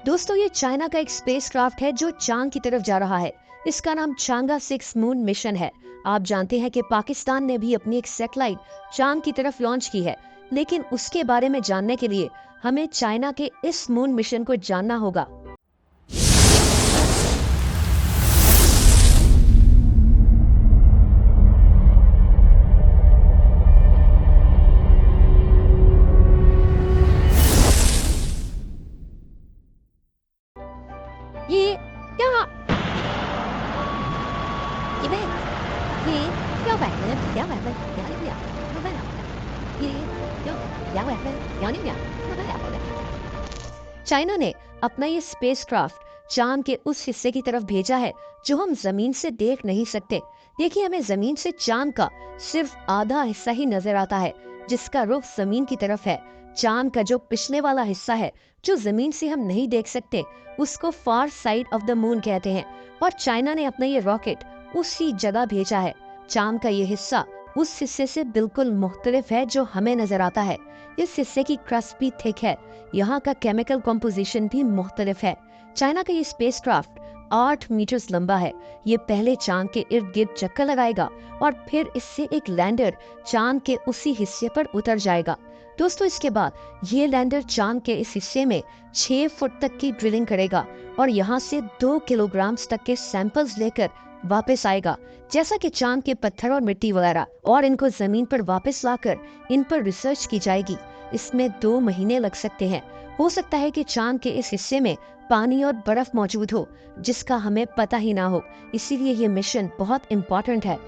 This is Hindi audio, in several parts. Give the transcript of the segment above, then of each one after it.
दोस्तों, ये चाइना का एक स्पेसक्राफ्ट है जो चांद की तरफ जा रहा है। इसका नाम चांगा 6 मून मिशन है। आप जानते हैं कि पाकिस्तान ने भी अपनी एक सैटेलाइट चांद की तरफ लॉन्च की है, लेकिन उसके बारे में जानने के लिए हमें चाइना के इस मून मिशन को जानना होगा। ये क्या ये वे ये क्या बात है क्या बात है क्या नहीं क्या nó bé nào ये क्यों क्या बात है क्या नहीं क्या nó bé nào चाइना ने अपना ये स्पेसक्राफ्ट चांद के उस हिस्से की तरफ भेजा है जो हम जमीन से देख नहीं सकते। देखिए, हमें जमीन से चांद का सिर्फ आधा हिस्सा ही नजर आता है, जिसका रुख जमीन की तरफ है। चांद का जो पिछले वाला हिस्सा है, जो जमीन से हम नहीं देख सकते, उसको फार साइड ऑफ द मून कहते हैं। और चाइना ने अपना ये रॉकेट उसी जगह भेजा है। चांद का ये हिस्सा उस हिस्से से बिल्कुल मुख्तलिफ है जो हमें नजर आता है। इस हिस्से की क्रस्ट भी थिक है। यहाँ का केमिकल कॉम्पोजिशन भी मुख्तलिफ है। चाइना का ये स्पेसक्राफ्ट 8 मीटर लंबा है। ये पहले चांद के इर्द गिर्द चक्कर लगाएगा और फिर इससे एक लैंडर चांद के उसी हिस्से पर उतर जाएगा। दोस्तों, इसके बाद ये लैंडर चांद के इस हिस्से में 6 फुट तक की ड्रिलिंग करेगा और यहाँ से 2 किलोग्राम तक के सैंपल्स लेकर वापस आएगा, जैसा कि चांद के पत्थर और मिट्टी वगैरह, और इनको जमीन पर वापस लाकर इन पर रिसर्च की जाएगी। इसमें 2 महीने लग सकते हैं। हो सकता है कि चांद के इस हिस्से में पानी और बर्फ मौजूद हो, जिसका हमें पता ही ना हो। इसीलिए ये मिशन बहुत इम्पोर्टेंट है।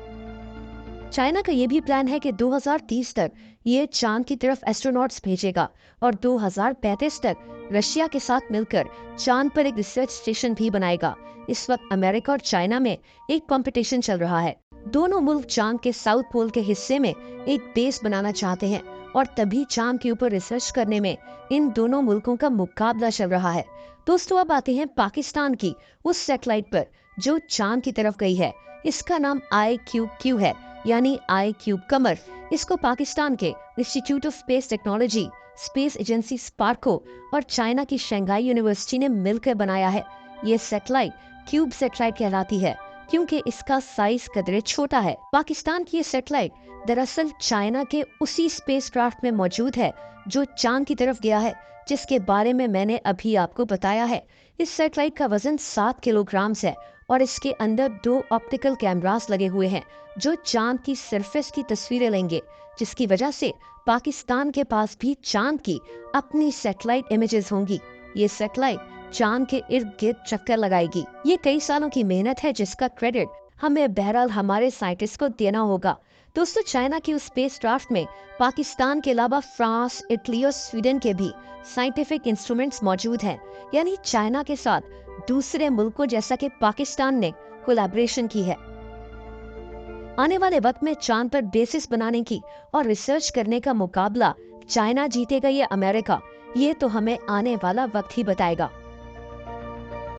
चाइना का ये भी प्लान है कि 2030 तक ये चांद की तरफ एस्ट्रोनॉट्स भेजेगा और 2035 तक रशिया के साथ मिलकर चांद पर एक रिसर्च स्टेशन भी बनाएगा। इस वक्त अमेरिका और चाइना में एक कंपटीशन चल रहा है। दोनों मुल्क चांद के साउथ पोल के हिस्से में एक बेस बनाना चाहते हैं और तभी चांद के ऊपर रिसर्च करने में इन दोनों मुल्कों का मुकाबला चल रहा है। दोस्तों, अब आते हैं पाकिस्तान की उस सैटेलाइट पर जो चांद की तरफ गई है। इसका नाम IQQ है, यानी आई क्यूब कमर। इसको पाकिस्तान के institute of space technology, space agency Sparco और चाइना की शंघाई यूनिवर्सिटी ने मिलकर बनाया है। ये सैटेलाइट क्यूब सैटेलाइट कहलाती है क्योंकि इसका साइज कदरे छोटा है। पाकिस्तान की ये सैटेलाइट दरअसल चाइना के उसी स्पेसक्राफ्ट में मौजूद है जो चांद की तरफ गया है, जिसके बारे में मैंने अभी आपको बताया है। इस सैटेलाइट का वजन 7 किलोग्राम है और इसके अंदर 2 ऑप्टिकल कैमरास लगे हुए हैं जो चांद की सरफेस की तस्वीरें लेंगे, जिसकी वजह से पाकिस्तान के पास भी चांद की अपनी सैटेलाइट इमेजेस होंगी। ये सैटेलाइट चांद के इर्द गिर्द चक्कर लगाएगी। ये कई सालों की मेहनत है जिसका क्रेडिट हमें बहरहाल हमारे साइंटिस्ट को देना होगा। दोस्तों, चाइना की उस स्पेसक्राफ्ट में पाकिस्तान के अलावा फ्रांस, इटली और स्वीडन के भी साइंटिफिक इंस्ट्रूमेंट्स मौजूद हैं। यानी चाइना के साथ दूसरे मुल्कों जैसा कि पाकिस्तान ने कोलैबोरेशन की है। आने वाले वक्त में चांद पर बेसिस बनाने की और रिसर्च करने का मुकाबला चाइना जीतेगा या अमेरिका, ये तो हमें आने वाला वक्त ही बताएगा।